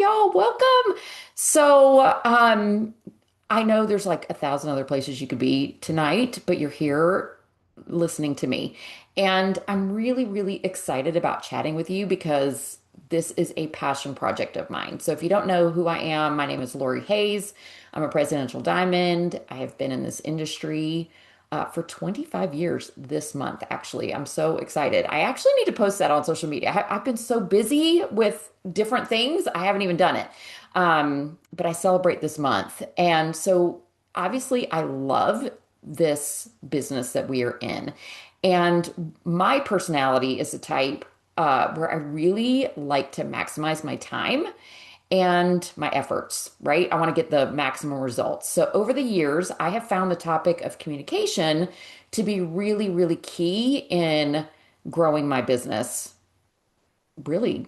y'all. Welcome. So, I know there's like a thousand other places you could be tonight, but you're here listening to me. And I'm really, really excited about chatting with you because this is a passion project of mine. So, if you don't know who I am, my name is Lori Hayes. I'm a presidential diamond. I have been in this industry for 25 years this month, actually. I'm so excited. I actually need to post that on social media. I've been so busy with different things, I haven't even done it. But I celebrate this month. And so obviously, I love this business that we are in. And my personality is a type where I really like to maximize my time and my efforts, right? I want to get the maximum results. So over the years, I have found the topic of communication to be really, really key in growing my business really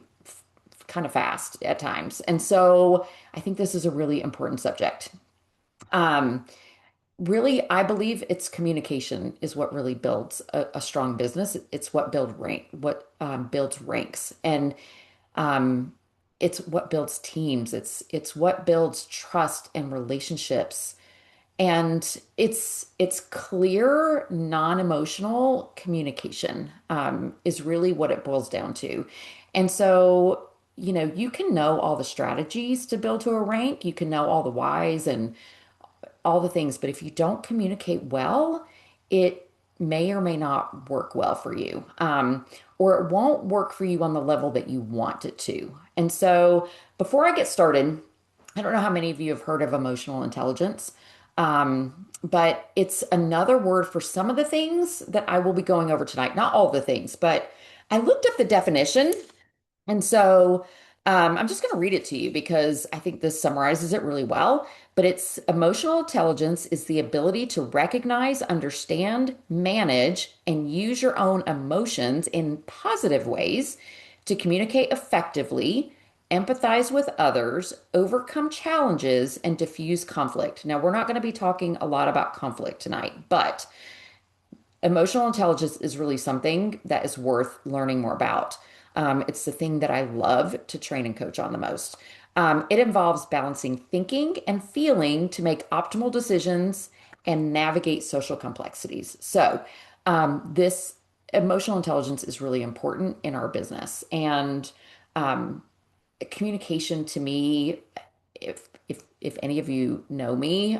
kind of fast at times. And so I think this is a really important subject. Um, Really, I believe it's communication is what really builds a strong business. It's what builds ranks, and um, it's what builds teams. It's what builds trust and relationships. And it's clear, non-emotional communication is really what it boils down to. And so, you can know all the strategies to build to a rank, you can know all the whys and all the things, but if you don't communicate well, it may or may not work well for you, or it won't work for you on the level that you want it to. And so, before I get started, I don't know how many of you have heard of emotional intelligence, but it's another word for some of the things that I will be going over tonight. Not all the things, but I looked up the definition and so I'm just going to read it to you because I think this summarizes it really well. But it's emotional intelligence is the ability to recognize, understand, manage, and use your own emotions in positive ways to communicate effectively, empathize with others, overcome challenges, and diffuse conflict. Now, we're not going to be talking a lot about conflict tonight, but emotional intelligence is really something that is worth learning more about. It's the thing that I love to train and coach on the most. It involves balancing thinking and feeling to make optimal decisions and navigate social complexities. So, this emotional intelligence is really important in our business. And um, communication to me, if any of you know me,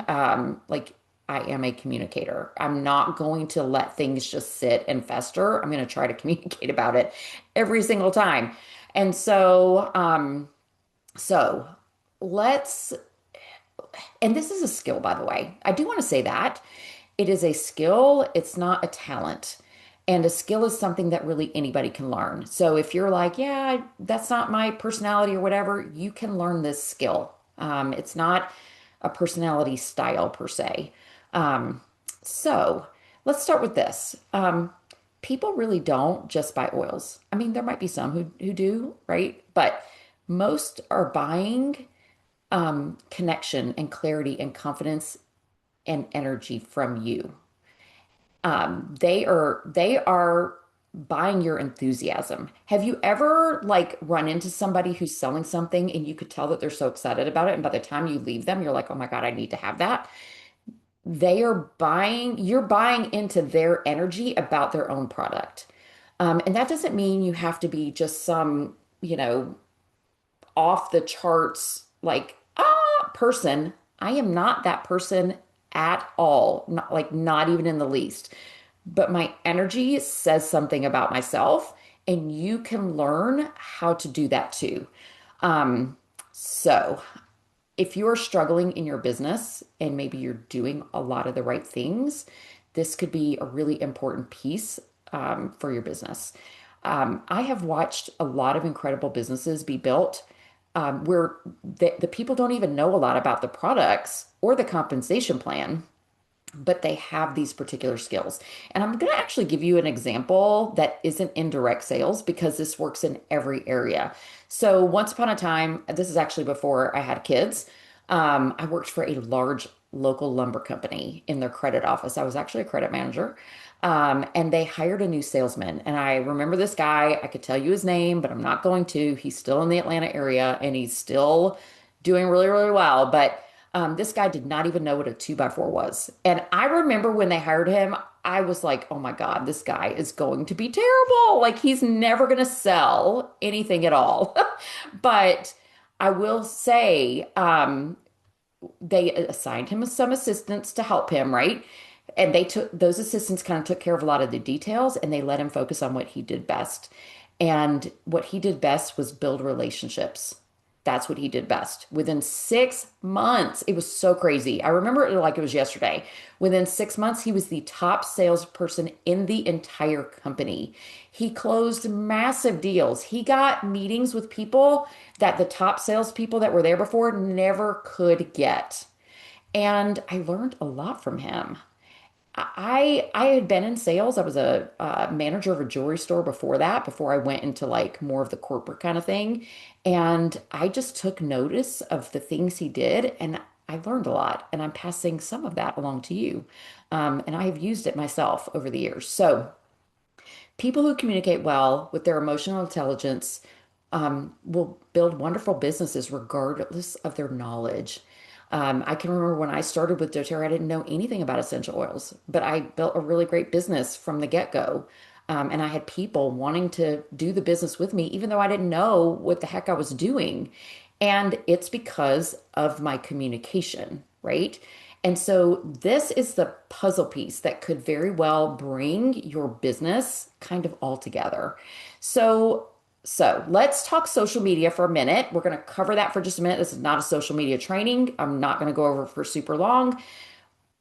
like I am a communicator. I'm not going to let things just sit and fester. I'm going to try to communicate about it every single time. And so let's, and this is a skill, by the way. I do want to say that it is a skill. It's not a talent. And a skill is something that really anybody can learn. So if you're like, yeah, that's not my personality or whatever, you can learn this skill. It's not a personality style per se. Um, so let's start with this. People really don't just buy oils. I mean, there might be some who do, right? But most are buying connection and clarity and confidence and energy from you. They are buying your enthusiasm. Have you ever like run into somebody who's selling something and you could tell that they're so excited about it, and by the time you leave them, you're like, oh my God, I need to have that. You're buying into their energy about their own product. And that doesn't mean you have to be just some, off the charts, like, person. I am not that person at all. Not even in the least. But my energy says something about myself, and you can learn how to do that too. Um, so if you're struggling in your business and maybe you're doing a lot of the right things, this could be a really important piece for your business. I have watched a lot of incredible businesses be built where the people don't even know a lot about the products or the compensation plan, but they have these particular skills. And I'm going to actually give you an example that isn't in direct sales because this works in every area. So, once upon a time, this is actually before I had kids, I worked for a large local lumber company in their credit office. I was actually a credit manager. And they hired a new salesman. And I remember this guy. I could tell you his name, but I'm not going to. He's still in the Atlanta area and he's still doing really, really well. But this guy did not even know what a two by four was. And I remember when they hired him, I was like, oh my God, this guy is going to be terrible. Like he's never going to sell anything at all. But I will say, they assigned him some assistants to help him, right? And they took those assistants kind of took care of a lot of the details and they let him focus on what he did best. And what he did best was build relationships. That's what he did best. Within 6 months, it was so crazy. I remember it like it was yesterday. Within 6 months, he was the top salesperson in the entire company. He closed massive deals. He got meetings with people that the top salespeople that were there before never could get. And I learned a lot from him. I had been in sales. I was a manager of a jewelry store before that, before I went into like more of the corporate kind of thing. And I just took notice of the things he did, and I learned a lot. And I'm passing some of that along to you. And I have used it myself over the years. So people who communicate well with their emotional intelligence will build wonderful businesses regardless of their knowledge. I can remember when I started with doTERRA, I didn't know anything about essential oils, but I built a really great business from the get-go. And I had people wanting to do the business with me, even though I didn't know what the heck I was doing. And it's because of my communication, right? And so this is the puzzle piece that could very well bring your business kind of all together. So let's talk social media for a minute. We're going to cover that for just a minute. This is not a social media training. I'm not going to go over for super long,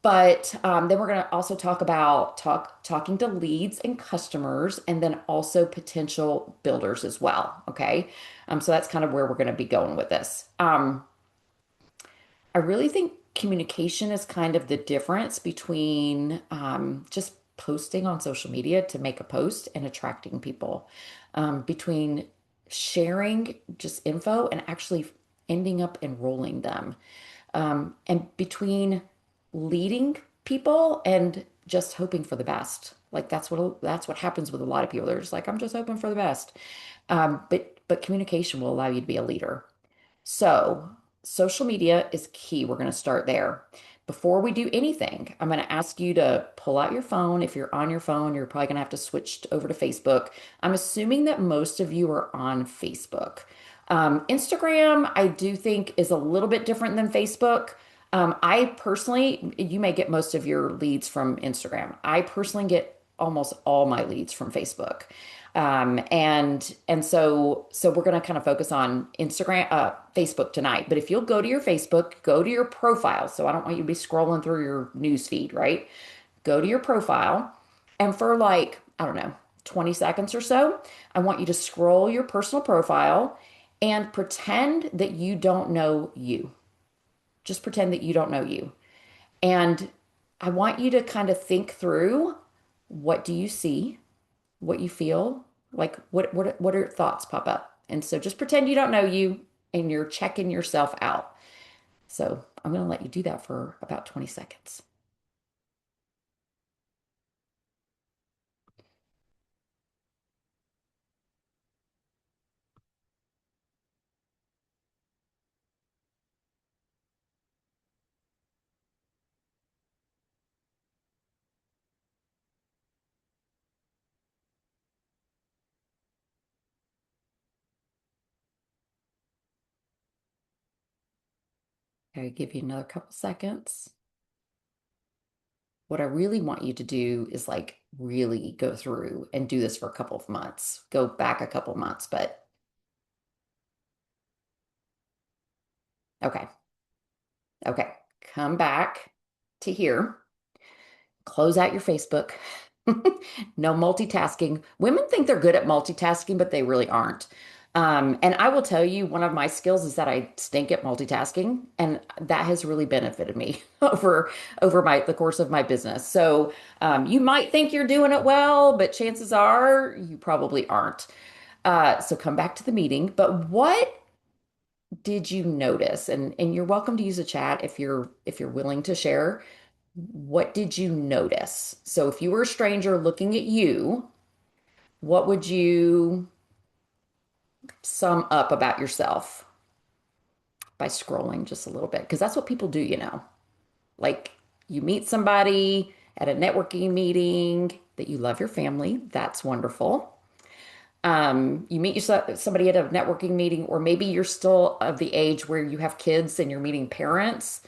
but then we're going to also talk about talking to leads and customers, and then also potential builders as well. Okay, so that's kind of where we're going to be going with this. I really think communication is kind of the difference between just posting on social media to make a post and attracting people, between sharing just info and actually ending up enrolling them, and between leading people and just hoping for the best. Like that's what happens with a lot of people. They're just like, I'm just hoping for the best. But communication will allow you to be a leader. So, social media is key. We're going to start there. Before we do anything, I'm going to ask you to pull out your phone. If you're on your phone, you're probably going to have to switch over to Facebook. I'm assuming that most of you are on Facebook. Instagram, I do think is a little bit different than Facebook. I personally, you may get most of your leads from Instagram. I personally get almost all my leads from Facebook. And so we're going to kind of focus on Facebook tonight. But if you'll go to your Facebook, go to your profile. So I don't want you to be scrolling through your news feed, right? Go to your profile, and for like, I don't know, 20 seconds or so, I want you to scroll your personal profile and pretend that you don't know you. Just pretend that you don't know you. And I want you to kind of think through, what do you see? What you feel, like what are thoughts pop up. And so just pretend you don't know you and you're checking yourself out. So I'm going to let you do that for about 20 seconds. Okay, give you another couple seconds. What I really want you to do is like really go through and do this for a couple of months. Go back a couple of months, but okay. Okay. Come back to here. Close out your Facebook. No multitasking. Women think they're good at multitasking, but they really aren't. And I will tell you, one of my skills is that I stink at multitasking, and that has really benefited me over the course of my business. So you might think you're doing it well, but chances are you probably aren't. So come back to the meeting. But what did you notice? And you're welcome to use a chat if you're willing to share. What did you notice? So if you were a stranger looking at you, what would you sum up about yourself by scrolling just a little bit? Because that's what people do, Like you meet somebody at a networking meeting that you love your family. That's wonderful. You meet somebody at a networking meeting, or maybe you're still of the age where you have kids and you're meeting parents.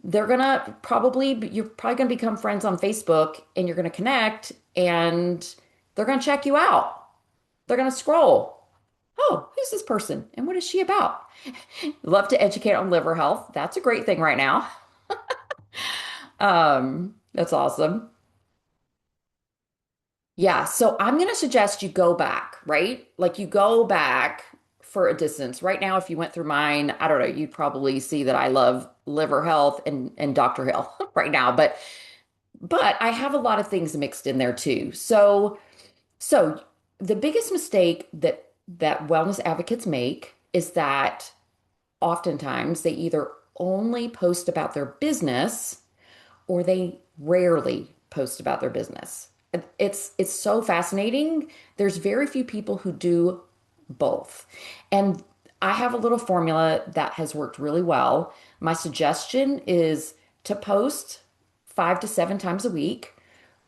You're probably gonna become friends on Facebook and you're gonna connect and they're gonna check you out. They're gonna scroll. Oh, who's this person? And what is she about? Love to educate on liver health. That's a great thing right now. That's awesome. Yeah, so I'm going to suggest you go back, right? Like you go back for a distance. Right now, if you went through mine, I don't know, you'd probably see that I love liver health and Dr. Hill right now, but I have a lot of things mixed in there too. So the biggest mistake that wellness advocates make is that oftentimes they either only post about their business or they rarely post about their business. It's so fascinating. There's very few people who do both. And I have a little formula that has worked really well. My suggestion is to post 5 to 7 times a week.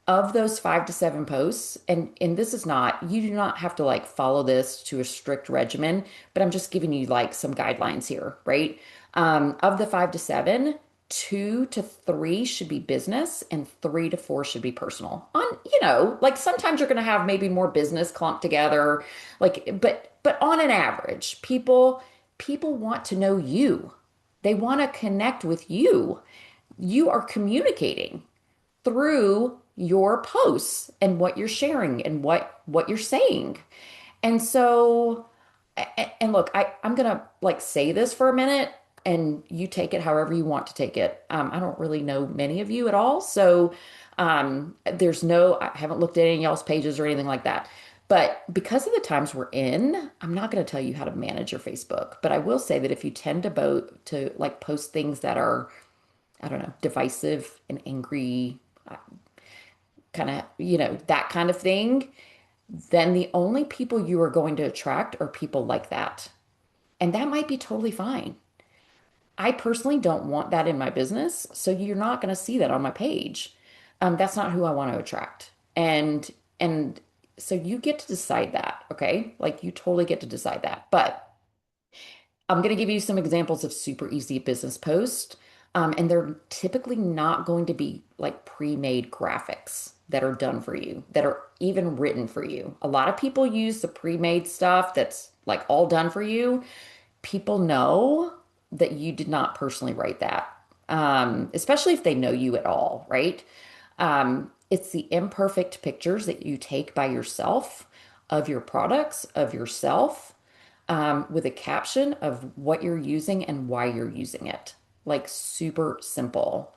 Of those 5 to 7 posts, and this is not, you do not have to like follow this to a strict regimen, but I'm just giving you like some guidelines here, right? Of the 5 to 7, 2 to 3 should be business and 3 to 4 should be personal. Like sometimes you're going to have maybe more business clumped together, like, but on an average, people want to know you. They want to connect with you. You are communicating through your posts and what you're sharing and what you're saying. And so and look, I'm gonna like say this for a minute and you take it however you want to take it. I don't really know many of you at all. So I haven't looked at any of y'all's pages or anything like that. But because of the times we're in, I'm not going to tell you how to manage your Facebook. But I will say that if you tend to like post things that are, I don't know, divisive and angry, kind of, that kind of thing, then the only people you are going to attract are people like that. And that might be totally fine. I personally don't want that in my business, so you're not going to see that on my page. That's not who I want to attract. And so you get to decide that, okay? Like you totally get to decide that. But I'm going to give you some examples of super easy business posts. And they're typically not going to be like pre-made graphics that are done for you, that are even written for you. A lot of people use the pre-made stuff that's like all done for you. People know that you did not personally write that, especially if they know you at all, right? It's the imperfect pictures that you take by yourself of your products, of yourself, with a caption of what you're using and why you're using it. Like super simple.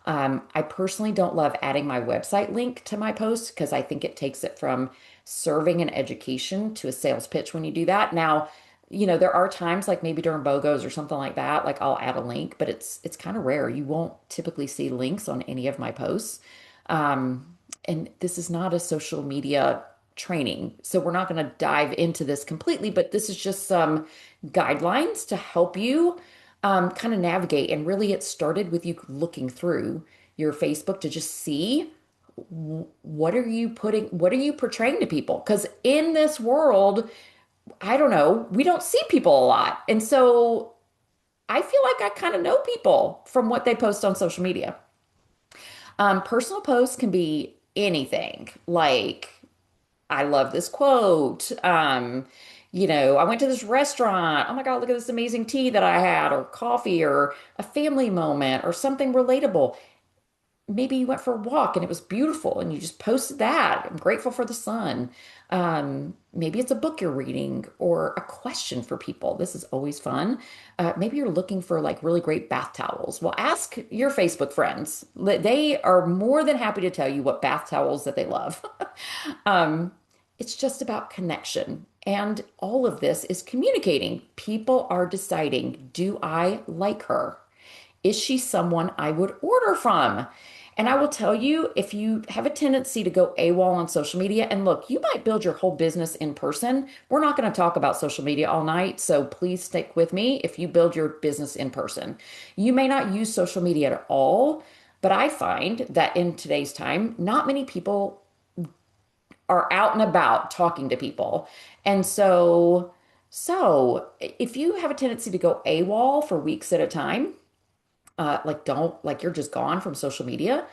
I personally don't love adding my website link to my post because I think it takes it from serving an education to a sales pitch when you do that. Now, there are times like maybe during BOGOs or something like that, like I'll add a link, but it's kind of rare. You won't typically see links on any of my posts. And this is not a social media training, so we're not going to dive into this completely, but this is just some guidelines to help you kind of navigate. And really, it started with you looking through your Facebook to just see what are you portraying to people? Because in this world, I don't know, we don't see people a lot. And so I feel like I kind of know people from what they post on social media. Personal posts can be anything like, I love this quote. I went to this restaurant. Oh my God, look at this amazing tea that I had, or coffee, or a family moment, or something relatable. Maybe you went for a walk and it was beautiful and you just posted that. I'm grateful for the sun. Maybe it's a book you're reading or a question for people. This is always fun. Maybe you're looking for like really great bath towels. Well, ask your Facebook friends. They are more than happy to tell you what bath towels that they love. Um, it's just about connection. And all of this is communicating. People are deciding, do I like her? Is she someone I would order from? And I will tell you, if you have a tendency to go AWOL on social media, and look, you might build your whole business in person. We're not going to talk about social media all night, so please stick with me if you build your business in person. You may not use social media at all, but I find that in today's time, not many people are out and about talking to people. And so if you have a tendency to go AWOL for weeks at a time, like don't like you're just gone from social media,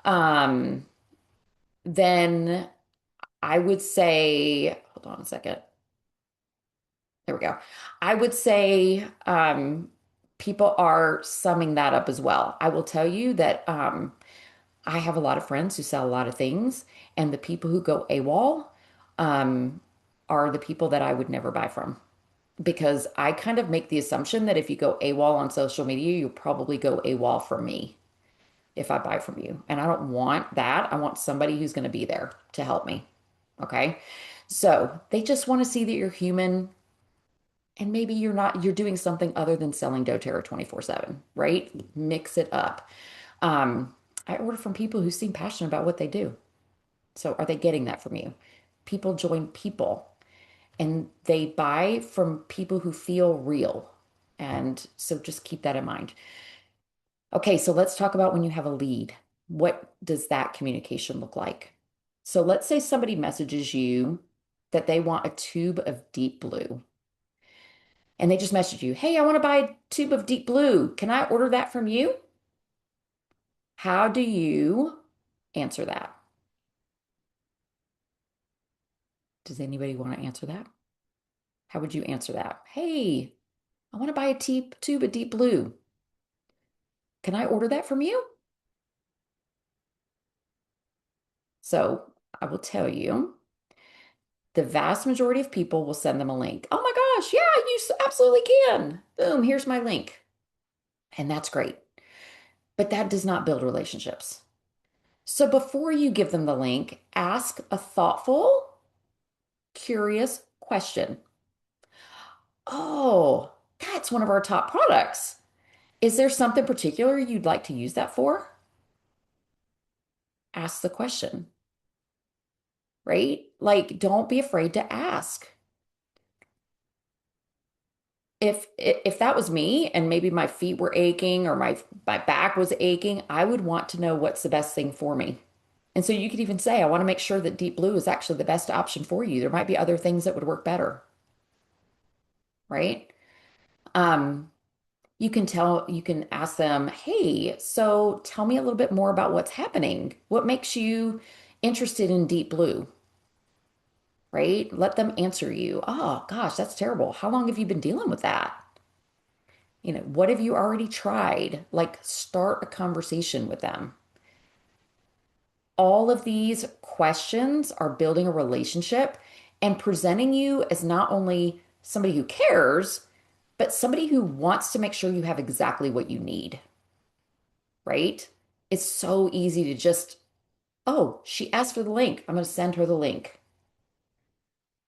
um, then I would say, hold on a second. There we go. I would say people are summing that up as well. I will tell you that I have a lot of friends who sell a lot of things, and the people who go AWOL um, are the people that I would never buy from because I kind of make the assumption that if you go AWOL on social media, you'll probably go AWOL for me if I buy from you. And I don't want that. I want somebody who's going to be there to help me. Okay. So they just want to see that you're human and maybe you're doing something other than selling doTERRA 24/7, right? Mix it up. I order from people who seem passionate about what they do. So are they getting that from you? People join people and they buy from people who feel real. And so just keep that in mind. Okay, so let's talk about when you have a lead. What does that communication look like? So let's say somebody messages you that they want a tube of deep blue, and they just message you, hey, I want to buy a tube of deep blue. Can I order that from you? How do you answer that? Does anybody want to answer that? How would you answer that? Hey, I want to buy a tube of deep blue. Can I order that from you? So I will tell you, the vast majority of people will send them a link. Oh my gosh, yeah, absolutely can. Boom, here's my link. And that's great. But that does not build relationships. So before you give them the link, ask a thoughtful, curious question. Oh, that's one of our top products. Is there something particular you'd like to use that for? Ask the question, right? Like, don't be afraid to ask. If that was me and maybe my feet were aching or my back was aching, I would want to know what's the best thing for me. And so you could even say, I want to make sure that deep blue is actually the best option for you. There might be other things that would work better, right? Um, you can ask them, hey, so tell me a little bit more about what's happening. What makes you interested in deep blue, right? Let them answer you. Oh, gosh, that's terrible. How long have you been dealing with that? What have you already tried? Like, start a conversation with them. All of these questions are building a relationship and presenting you as not only somebody who cares, but somebody who wants to make sure you have exactly what you need, right? It's so easy to just, oh, she asked for the link. I'm going to send her the link.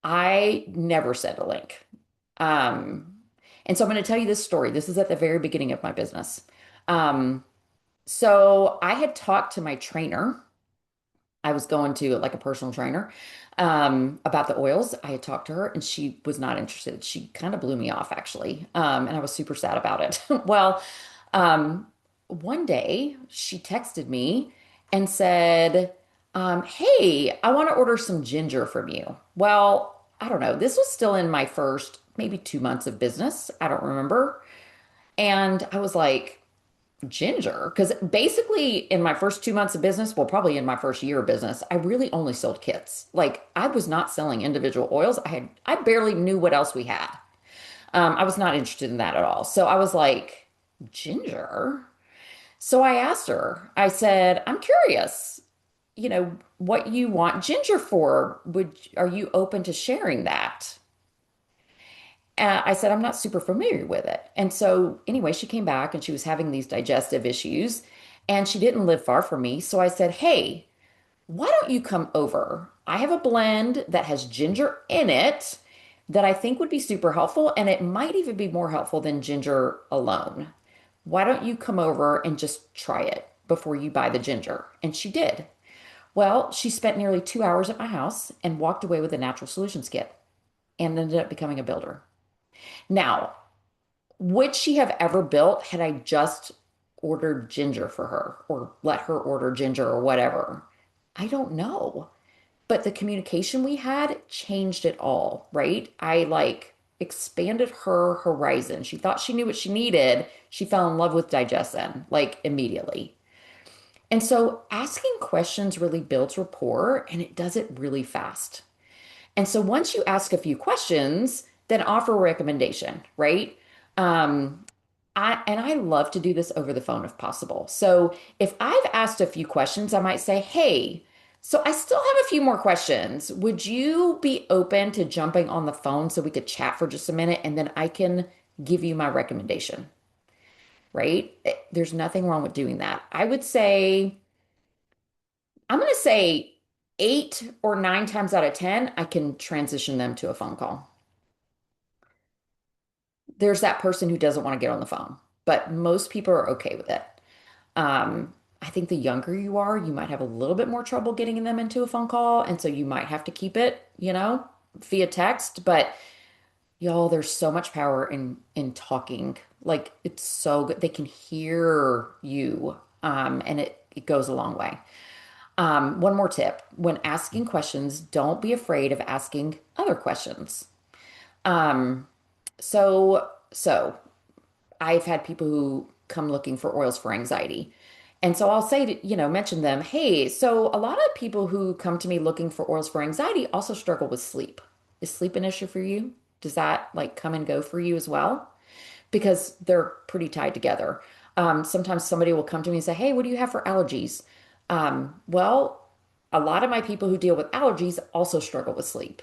I never send a link. Um, and so I'm going to tell you this story. This is at the very beginning of my business. Um, so I had talked to my trainer. I was going to like a personal trainer about the oils. I had talked to her and she was not interested. She kind of blew me off actually. And I was super sad about it. Well, um, one day she texted me and said, hey, I want to order some ginger from you. Well, I don't know. This was still in my first maybe 2 months of business. I don't remember. And I was like, ginger, because basically in my first 2 months of business, well, probably in my first year of business, I really only sold kits. Like I was not selling individual oils. I barely knew what else we had. I was not interested in that at all. So I was like, ginger? So I asked her, I said, I'm curious, what you want ginger for. Are you open to sharing that? I said, I'm not super familiar with it. And so, anyway, she came back and she was having these digestive issues and she didn't live far from me. So I said, hey, why don't you come over? I have a blend that has ginger in it that I think would be super helpful. And it might even be more helpful than ginger alone. Why don't you come over and just try it before you buy the ginger? And she did. Well, she spent nearly 2 hours at my house and walked away with a natural solutions kit and ended up becoming a builder. Now, would she have ever built had I just ordered ginger for her or let her order ginger or whatever? I don't know. But the communication we had changed it all, right? I like expanded her horizon. She thought she knew what she needed. She fell in love with digestion like immediately. And so asking questions really builds rapport and it does it really fast. And so once you ask a few questions, then offer a recommendation, right? Um, I love to do this over the phone if possible. So if I've asked a few questions, I might say, "Hey, so I still have a few more questions. Would you be open to jumping on the phone so we could chat for just a minute and then I can give you my recommendation?" Right? There's nothing wrong with doing that. I would say, I'm going to say 8 or 9 times out of 10, I can transition them to a phone call. There's that person who doesn't want to get on the phone, but most people are okay with it. I think the younger you are, you might have a little bit more trouble getting them into a phone call. And so you might have to keep it, via text. But y'all, there's so much power in talking. Like it's so good. They can hear you. And it goes a long way. One more tip. When asking questions, don't be afraid of asking other questions. Um, so I've had people who come looking for oils for anxiety. And so I'll say to, mention them, hey, so a lot of people who come to me looking for oils for anxiety also struggle with sleep. Is sleep an issue for you? Does that like come and go for you as well? Because they're pretty tied together. Sometimes somebody will come to me and say, hey, what do you have for allergies? Well, a lot of my people who deal with allergies also struggle with sleep,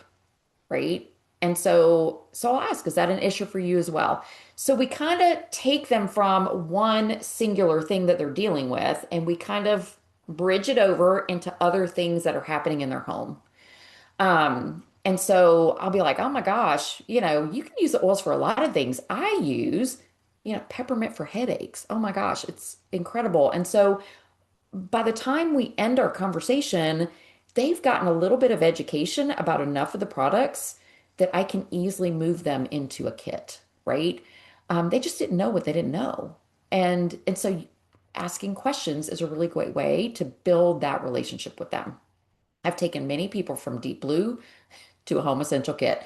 right? And so I'll ask, is that an issue for you as well? So we kind of take them from one singular thing that they're dealing with and we kind of bridge it over into other things that are happening in their home. And so I'll be like, oh my gosh, you can use the oils for a lot of things. I use, peppermint for headaches. Oh my gosh, it's incredible. And so by the time we end our conversation, they've gotten a little bit of education about enough of the products that I can easily move them into a kit, right? They just didn't know what they didn't know. And so asking questions is a really great way to build that relationship with them. I've taken many people from Deep Blue to a home essential kit,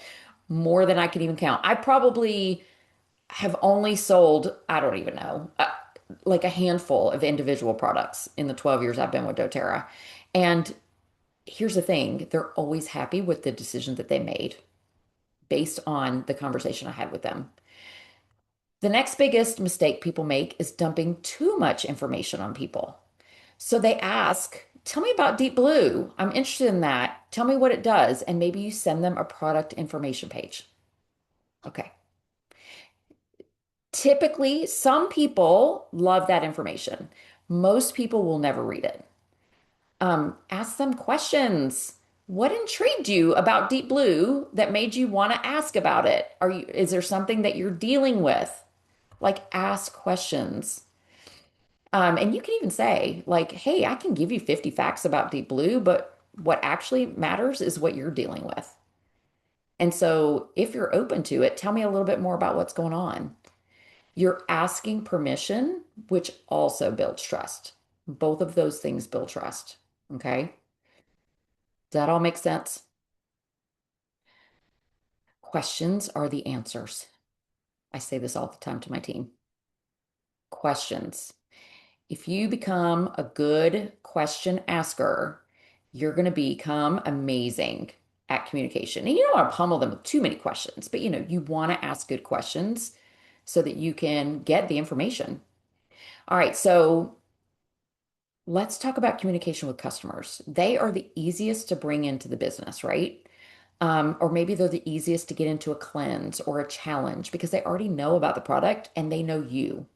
more than I can even count. I probably have only sold, I don't even know, like a handful of individual products in the 12 years I've been with doTERRA. And here's the thing, they're always happy with the decision that they made based on the conversation I had with them. The next biggest mistake people make is dumping too much information on people. So they ask, tell me about Deep Blue. I'm interested in that. Tell me what it does. And maybe you send them a product information page. Okay. Typically, some people love that information. Most people will never read it. Ask them questions. What intrigued you about Deep Blue that made you want to ask about it? Is there something that you're dealing with? Like, ask questions. And you can even say, like, hey, I can give you 50 facts about Deep Blue, but what actually matters is what you're dealing with. And so, if you're open to it, tell me a little bit more about what's going on. You're asking permission, which also builds trust. Both of those things build trust. Okay. Does that all make sense? Questions are the answers. I say this all the time to my team. Questions. If you become a good question asker, you're going to become amazing at communication. And you don't want to pummel them with too many questions, but you want to ask good questions so that you can get the information. All right, so let's talk about communication with customers. They are the easiest to bring into the business, right? Or maybe they're the easiest to get into a cleanse or a challenge because they already know about the product and they know you.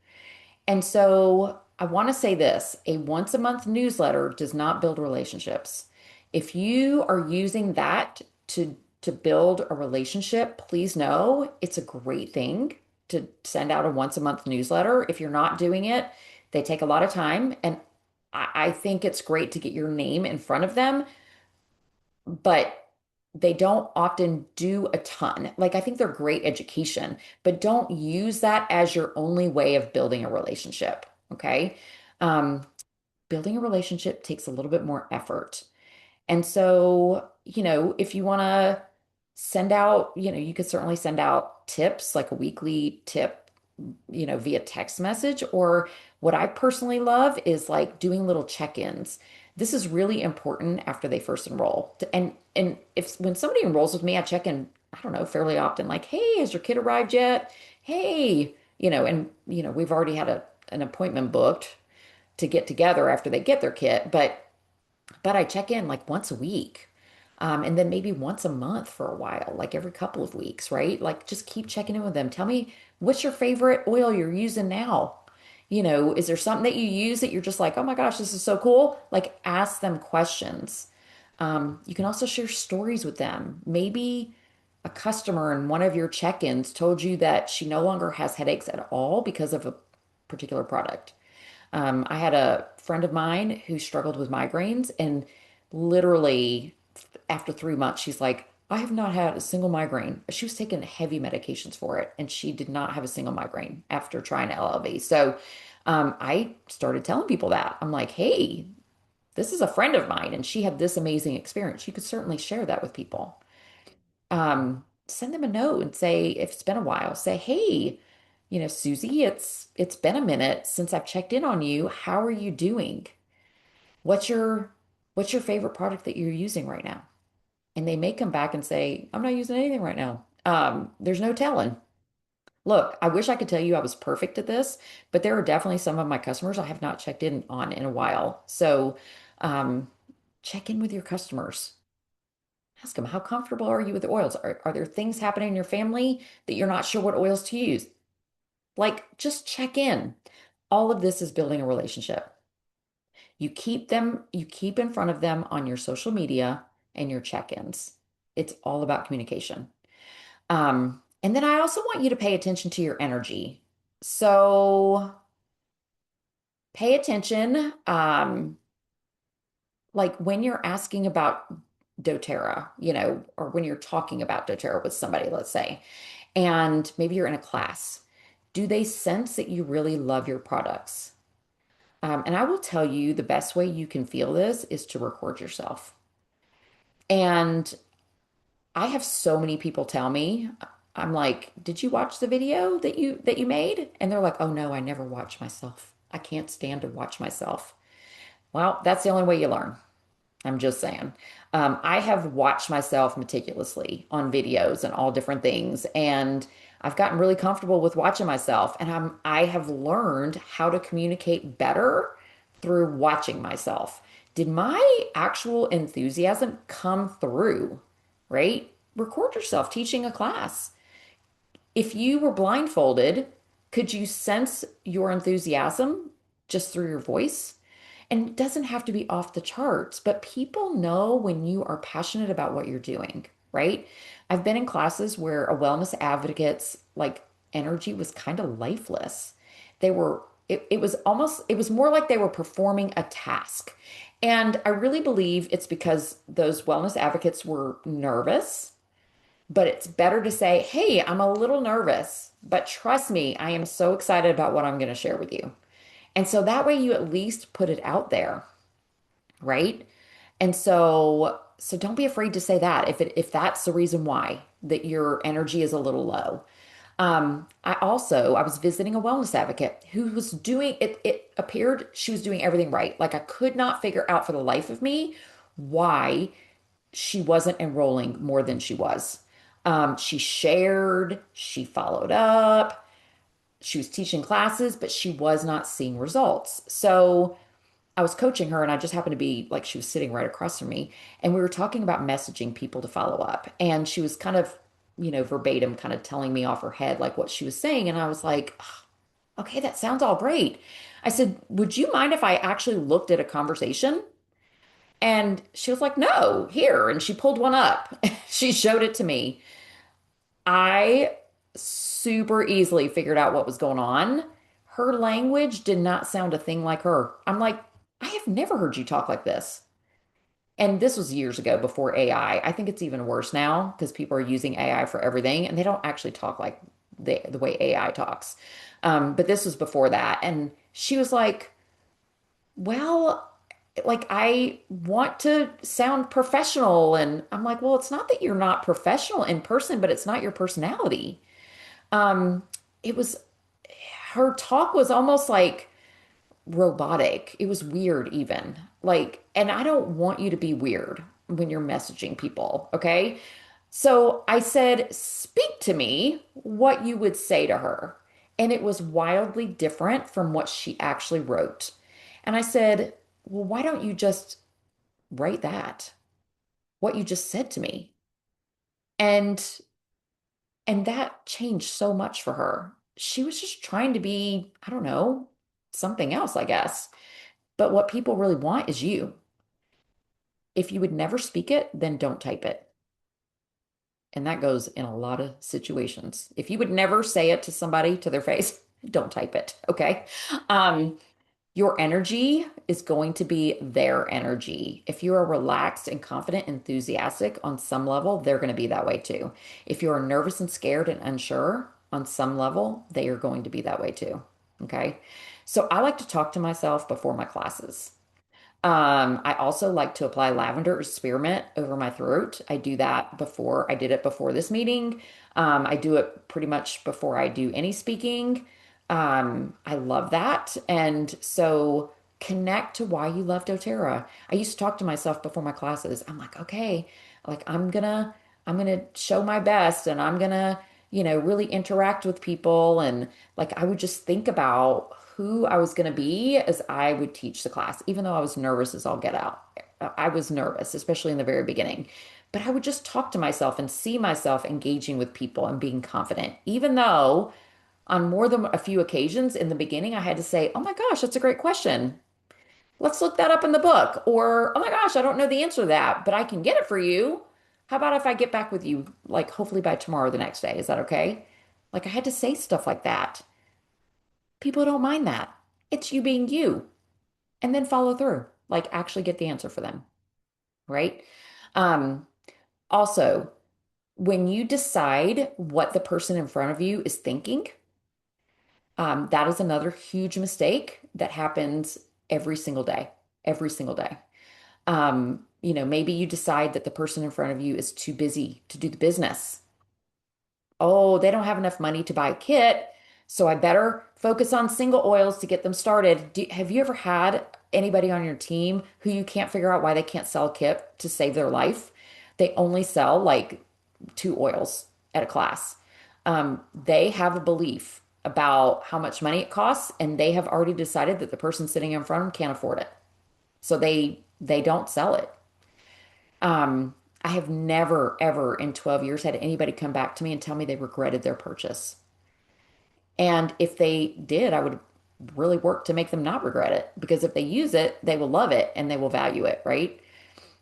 And so I want to say this, a once a month newsletter does not build relationships. If you are using that to build a relationship, please know it's a great thing. to send out a once a month newsletter. If you're not doing it, they take a lot of time. And I think it's great to get your name in front of them, but they don't often do a ton. Like, I think they're great education, but don't use that as your only way of building a relationship. Okay. Um, Building a relationship takes a little bit more effort. And so, if you want to send out, you could certainly send out tips, like a weekly tip, via text message. Or what I personally love is like doing little check-ins. This is really important after they first enroll. And if when somebody enrolls with me, I check in, I don't know, fairly often, like, hey, has your kid arrived yet? Hey, and we've already had an appointment booked to get together after they get their kit, but I check in like once a week. And then maybe once a month for a while, like every couple of weeks, right? Like just keep checking in with them. Tell me, what's your favorite oil you're using now? Is there something that you use that you're just like, oh my gosh, this is so cool? Like ask them questions. You can also share stories with them. Maybe a customer in one of your check-ins told you that she no longer has headaches at all because of a particular product. I had a friend of mine who struggled with migraines, and literally after 3 months, she's like, I have not had a single migraine. She was taking heavy medications for it, and she did not have a single migraine after trying LLV. So I started telling people that. I'm like, hey, this is a friend of mine, and she had this amazing experience. You could certainly share that with people. Send them a note and say, if it's been a while, say, hey, Susie, it's been a minute since I've checked in on you. How are you doing? What's your what's your favorite product that you're using right now? And they may come back and say, I'm not using anything right now. There's no telling. Look, I wish I could tell you I was perfect at this, but there are definitely some of my customers I have not checked in on in a while. So, um, check in with your customers. Ask them, how comfortable are you with the oils? Are there things happening in your family that you're not sure what oils to use? Like, just check in. All of this is building a relationship. You keep in front of them on your social media and your check-ins. It's all about communication. And then I also want you to pay attention to your energy. So pay attention, like when you're asking about doTERRA, or when you're talking about doTERRA with somebody, let's say, and maybe you're in a class. Do they sense that you really love your products? And I will tell you the best way you can feel this is to record yourself. And I have so many people tell me, I'm like, did you watch the video that you made? And they're like, oh no, I never watch myself. I can't stand to watch myself. Well, that's the only way you learn. I'm just saying. I have watched myself meticulously on videos and all different things, and I've gotten really comfortable with watching myself, and I have learned how to communicate better through watching myself. Did my actual enthusiasm come through, right? Record yourself teaching a class. If you were blindfolded, could you sense your enthusiasm just through your voice? And it doesn't have to be off the charts, but people know when you are passionate about what you're doing, right? I've been in classes where a wellness advocate's like energy was kind of lifeless. It was more like they were performing a task. And I really believe it's because those wellness advocates were nervous, but it's better to say, hey, I'm a little nervous, but trust me, I am so excited about what I'm going to share with you. And so that way you at least put it out there, right? And so don't be afraid to say that if that's the reason why that your energy is a little low. I was visiting a wellness advocate who was doing it. It appeared she was doing everything right. Like I could not figure out for the life of me why she wasn't enrolling more than she was. She shared, she followed up, she was teaching classes, but she was not seeing results. So I was coaching her, and I just happened to be like, she was sitting right across from me, and we were talking about messaging people to follow up. And she was kind of, verbatim, kind of telling me off her head, like what she was saying. And I was like, okay, that sounds all great. I said, would you mind if I actually looked at a conversation? And she was like, no, here. And she pulled one up. She showed it to me. I super easily figured out what was going on. Her language did not sound a thing like her. I'm like, I have never heard you talk like this. And this was years ago before AI. I think it's even worse now because people are using AI for everything and they don't actually talk like the way AI talks. But this was before that. And she was like, well, like I want to sound professional. And I'm like, well, it's not that you're not professional in person, but it's not your personality. Um, it was her talk was almost like robotic. It was weird, even. Like, and I don't want you to be weird when you're messaging people, okay? So I said, speak to me what you would say to her. And it was wildly different from what she actually wrote. And I said, well, why don't you just write that? What you just said to me. And that changed so much for her. She was just trying to be, I don't know, something else, I guess. But what people really want is you. If you would never speak it, then don't type it. And that goes in a lot of situations. If you would never say it to somebody to their face, don't type it. Okay. Um, your energy is going to be their energy. If you are relaxed and confident, enthusiastic on some level, they're going to be that way too. If you are nervous and scared and unsure on some level, they are going to be that way too. Okay. So I like to talk to myself before my classes. I also like to apply lavender or spearmint over my throat. I do that before I did it before this meeting. I do it pretty much before I do any speaking. I love that. And so connect to why you love doTERRA. I used to talk to myself before my classes. I'm like, okay, like I'm gonna show my best and I'm gonna, really interact with people. And like I would just think about who I was gonna be as I would teach the class, even though I was nervous as all get out. I was nervous, especially in the very beginning. But I would just talk to myself and see myself engaging with people and being confident, even though on more than a few occasions in the beginning, I had to say, oh my gosh, that's a great question. Let's look that up in the book. Or, oh my gosh, I don't know the answer to that, but I can get it for you. How about if I get back with you, like hopefully by tomorrow or the next day? Is that okay? Like I had to say stuff like that. People don't mind that. It's you being you. And then follow through, like actually get the answer for them, right? Um, Also, when you decide what the person in front of you is thinking, that is another huge mistake that happens every single day, every single day. Maybe you decide that the person in front of you is too busy to do the business. Oh, they don't have enough money to buy a kit, so I better focus on single oils to get them started. Have you ever had anybody on your team who you can't figure out why they can't sell a kit to save their life? They only sell like two oils at a class. They have a belief about how much money it costs, and they have already decided that the person sitting in front of them can't afford it. So they don't sell it. I have never, ever in 12 years had anybody come back to me and tell me they regretted their purchase. And if they did, I would really work to make them not regret it because if they use it, they will love it and they will value it, right?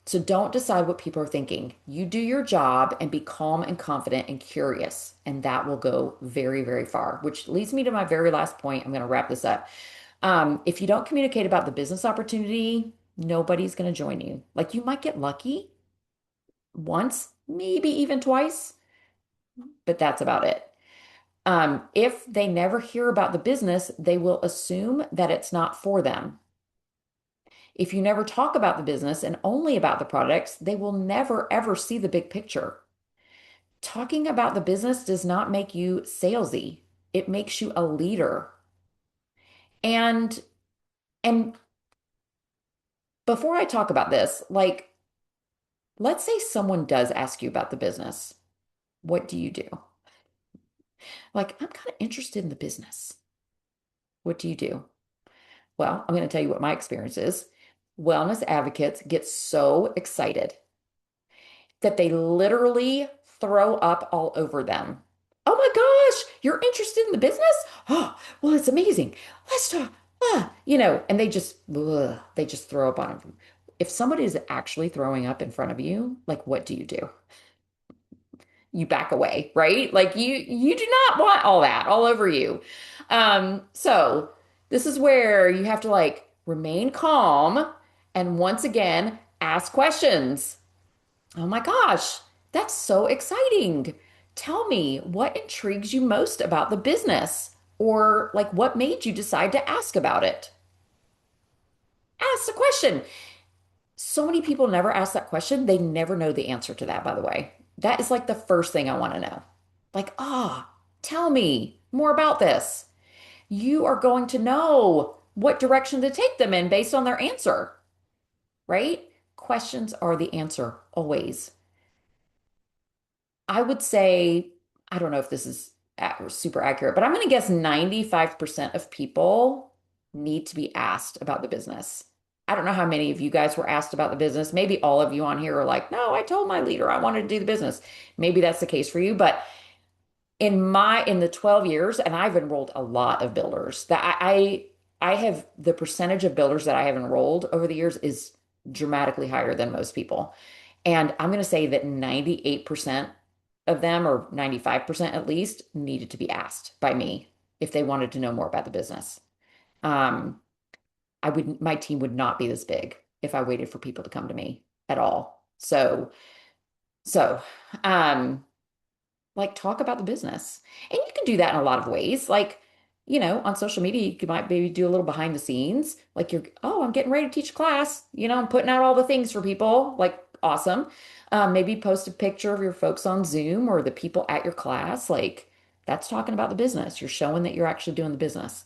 So don't decide what people are thinking. You do your job and be calm and confident and curious, and that will go very, very far, which leads me to my very last point. I'm going to wrap this up. If you don't communicate about the business opportunity, nobody's going to join you. Like you might get lucky once, maybe even twice, but that's about it. If they never hear about the business, they will assume that it's not for them. If you never talk about the business and only about the products, they will never ever see the big picture. Talking about the business does not make you salesy. It makes you a leader. And and before I talk about this, like let's say someone does ask you about the business. What do you do? Like, I'm kind of interested in the business. What do you do? Well, I'm going to tell you what my experience is. Wellness advocates get so excited that they literally throw up all over them. Oh my gosh, you're interested in the business? Oh, well, it's amazing. Let's talk. And they just throw up on them. If somebody is actually throwing up in front of you, like what do? you back away, right? Like you do not want all that all over you. So this is where you have to like remain calm and once again ask questions. Oh my gosh, that's so exciting. Tell me what intrigues you most about the business, or like what made you decide to ask about it? Ask the question. So many people never ask that question. They never know the answer to that, by the way. That is like the first thing I want to know. Like, tell me more about this. You are going to know what direction to take them in based on their answer, right? Questions are the answer always. I would say, I don't know if this is super accurate, but I'm going to guess 95% of people need to be asked about the business. I don't know how many of you guys were asked about the business. Maybe all of you on here are like, no, I told my leader I wanted to do the business. Maybe that's the case for you, but in the 12 years, and I've enrolled a lot of builders that I have the percentage of builders that I have enrolled over the years is dramatically higher than most people. And I'm going to say that 98% of them, or 95% at least, needed to be asked by me if they wanted to know more about the business. Um, my team would not be this big if I waited for people to come to me at all. So, um, like talk about the business. And you can do that in a lot of ways. Like, on social media, you might maybe do a little behind the scenes. Like I'm getting ready to teach a class. I'm putting out all the things for people. Like, awesome. Maybe post a picture of your folks on Zoom or the people at your class. Like, that's talking about the business. You're showing that you're actually doing the business.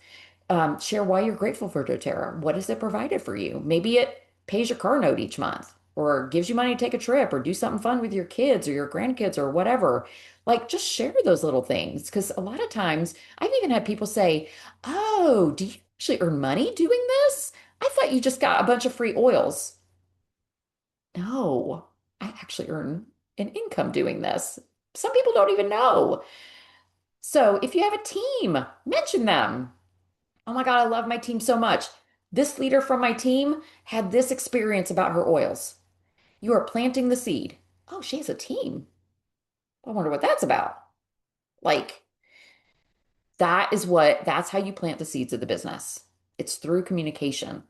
Share why you're grateful for doTERRA. What has it provided for you? Maybe it pays your car note each month or gives you money to take a trip or do something fun with your kids or your grandkids or whatever. Like, just share those little things because a lot of times I've even had people say, oh, do you actually earn money doing this? I thought you just got a bunch of free oils. No, I actually earn an income doing this. Some people don't even know. So if you have a team, mention them. Oh my God, I love my team so much. This leader from my team had this experience about her oils. You are planting the seed. Oh, she has a team. I wonder what that's about. Like, that's how you plant the seeds of the business. It's through communication.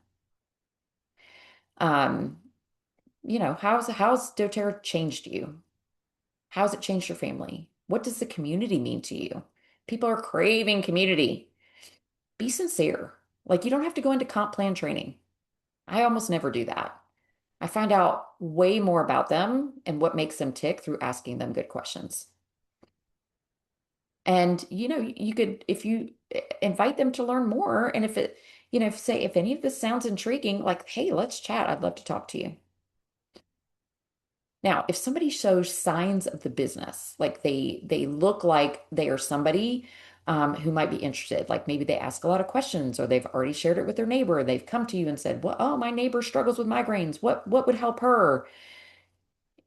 Um, how's doTERRA changed you? How's it changed your family? What does the community mean to you? People are craving community. Be sincere. Like, you don't have to go into comp plan training. I almost never do that. I find out way more about them and what makes them tick through asking them good questions. And you could, if you invite them to learn more, and if it, if any of this sounds intriguing, like, hey, let's chat. I'd love to talk to you. Now, if somebody shows signs of the business, like they look like they are somebody who might be interested, like maybe they ask a lot of questions, or they've already shared it with their neighbor, they've come to you and said, "Well, oh, my neighbor struggles with migraines. What would help her?"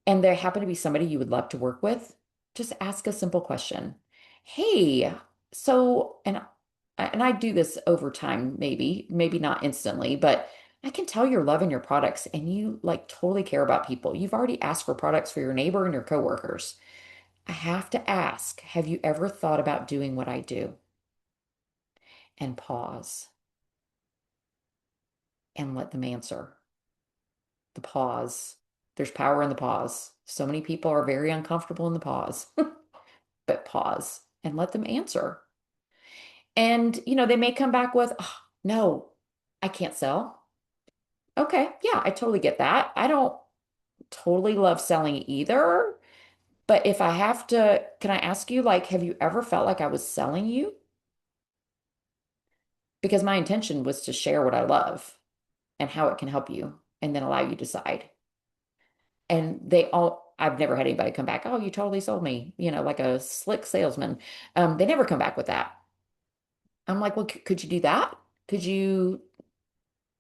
And there happen to be somebody you would love to work with, just ask a simple question. Hey, so, and I do this over time, maybe not instantly, but I can tell you're loving your products and you like totally care about people. You've already asked for products for your neighbor and your coworkers. I have to ask, have you ever thought about doing what I do? And pause and let them answer. The pause. There's power in the pause. So many people are very uncomfortable in the pause. But pause and let them answer. And, they may come back with, oh, no, I can't sell. Okay, yeah, I totally get that. I don't totally love selling either. But if I have to, can I ask you, like, have you ever felt like I was selling you? Because my intention was to share what I love and how it can help you and then allow you to decide. And I've never had anybody come back, oh, you totally sold me, like a slick salesman. They never come back with that. I'm like, well, could you do that? Could you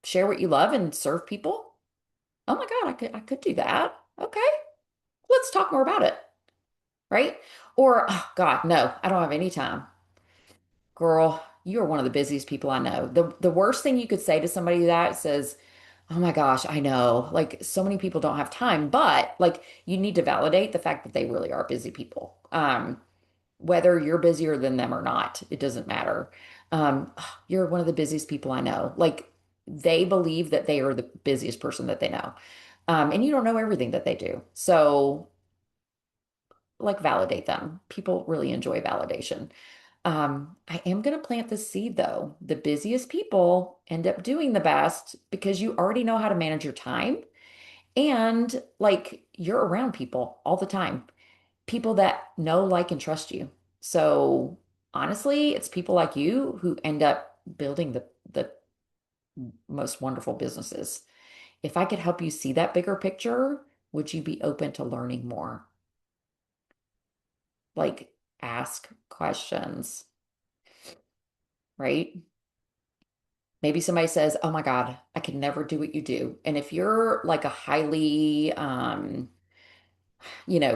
share what you love and serve people? Oh my God, I could do that. Okay, let's talk more about it, right? Or, oh God, no, I don't have any time. Girl, you are one of the busiest people I know. The worst thing you could say to somebody that says, oh my gosh, I know, like so many people don't have time, but like you need to validate the fact that they really are busy people. Whether you're busier than them or not, it doesn't matter. You're one of the busiest people I know. Like they believe that they are the busiest person that they know. And you don't know everything that they do. So like validate them. People really enjoy validation. I am going to plant the seed though. The busiest people end up doing the best because you already know how to manage your time and like you're around people all the time, people that know, like, and trust you. So honestly, it's people like you who end up building the most wonderful businesses. If I could help you see that bigger picture, would you be open to learning more? Like ask questions, right? Maybe somebody says, "Oh my God, I could never do what you do." And if you're like a highly, I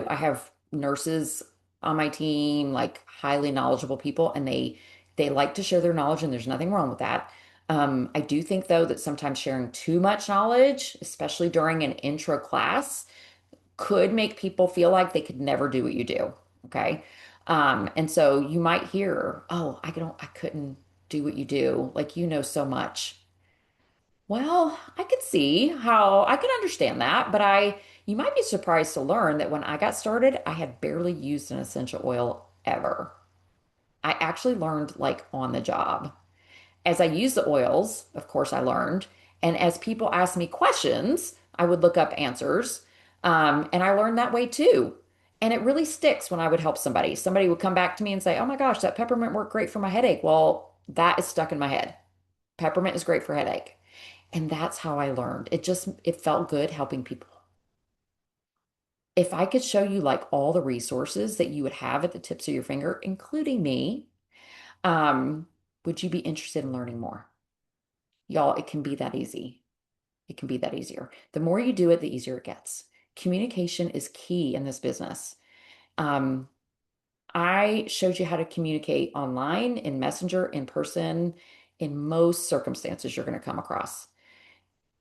have nurses on my team, like highly knowledgeable people, and they like to share their knowledge, and there's nothing wrong with that. I do think though that sometimes sharing too much knowledge, especially during an intro class, could make people feel like they could never do what you do. Okay. And so you might hear, "Oh, I couldn't do what you do. Like you know so much." Well, I could see how I can understand that, but you might be surprised to learn that when I got started, I had barely used an essential oil ever. I actually learned like on the job. As I used the oils, of course, I learned. And as people asked me questions, I would look up answers. And I learned that way too. And it really sticks when I would help somebody. Somebody would come back to me and say, "Oh my gosh, that peppermint worked great for my headache." Well, that is stuck in my head. Peppermint is great for headache. And that's how I learned. It felt good helping people. If I could show you like all the resources that you would have at the tips of your finger, including me, um, would you be interested in learning more? Y'all, it can be that easy. It can be that easier. The more you do it, the easier it gets. Communication is key in this business. Um, I showed you how to communicate online, in Messenger, in person, in most circumstances you're going to come across.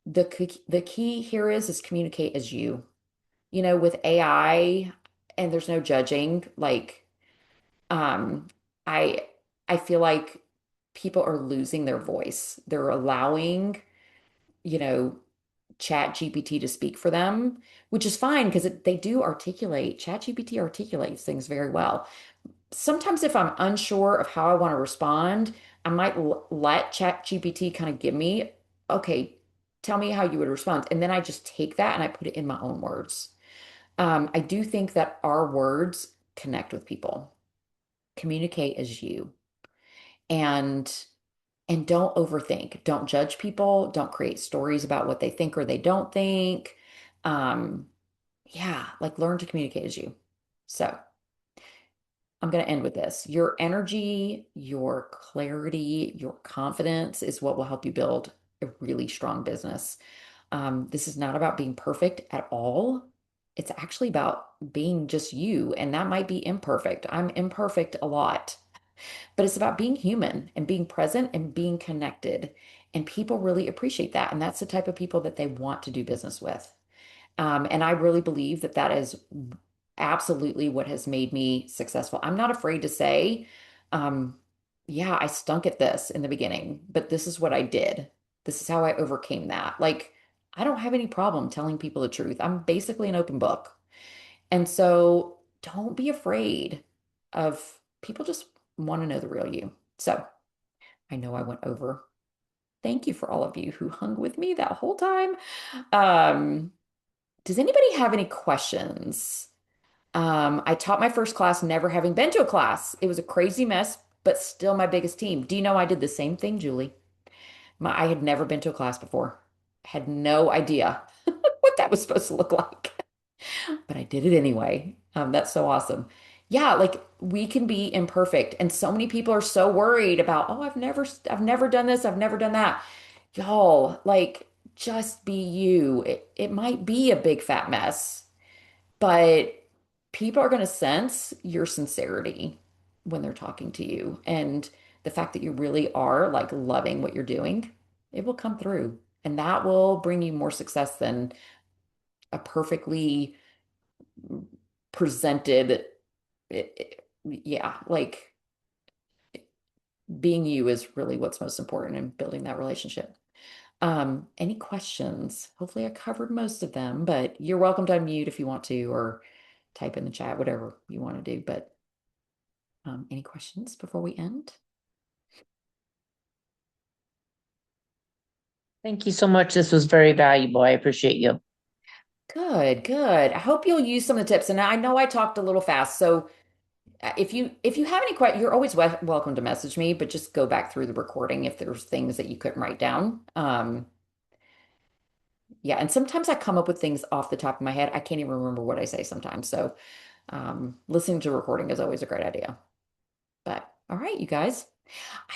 The key here is communicate as you. With AI and there's no judging, like um I I feel like people are losing their voice. They're allowing, you know, Chat GPT to speak for them, which is fine because they do articulate, Chat GPT articulates things very well. Sometimes if I'm unsure of how I want to respond, I might let Chat GPT kind of give me, okay, tell me how you would respond. And then I just take that and I put it in my own words. I do think that our words connect with people. Communicate as you and don't overthink. Don't judge people. Don't create stories about what they think or they don't think. Um, yeah, like learn to communicate as you. So I'm going to end with this. Your energy, your clarity, your confidence is what will help you build a really strong business. This is not about being perfect at all. It's actually about being just you, and that might be imperfect. I'm imperfect a lot, but it's about being human and being present and being connected. And people really appreciate that. And that's the type of people that they want to do business with. And I really believe that that is absolutely what has made me successful. I'm not afraid to say, um, yeah, I stunk at this in the beginning, but this is what I did. This is how I overcame that. Like, I don't have any problem telling people the truth. I'm basically an open book. And so don't be afraid of people just want to know the real you. So I know I went over. Thank you for all of you who hung with me that whole time. Um, does anybody have any questions? I taught my first class never having been to a class. It was a crazy mess, but still my biggest team. Do you know I did the same thing, Julie? I had never been to a class before. Had no idea what that was supposed to look like, but I did it anyway. That's so awesome. Yeah, like we can be imperfect, and so many people are so worried about, oh, I've never done this, I've never done that. Y'all, like, just be you. It might be a big fat mess, but people are going to sense your sincerity when they're talking to you. And the fact that you really are like loving what you're doing, it will come through. And that will bring you more success than a perfectly presented yeah, like being you is really what's most important in building that relationship. Any questions? Hopefully I covered most of them, but you're welcome to unmute if you want to, or type in the chat, whatever you want to do. But any questions before we end? Thank you so much. This was very valuable. I appreciate you. Good, good. I hope you'll use some of the tips. And I know I talked a little fast, so if you have any questions, you're always welcome to message me, but just go back through the recording if there's things that you couldn't write down. Yeah, and sometimes I come up with things off the top of my head. I can't even remember what I say sometimes. So listening to recording is always a great idea. But all right, you guys,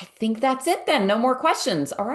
I think that's it then. No more questions. All right.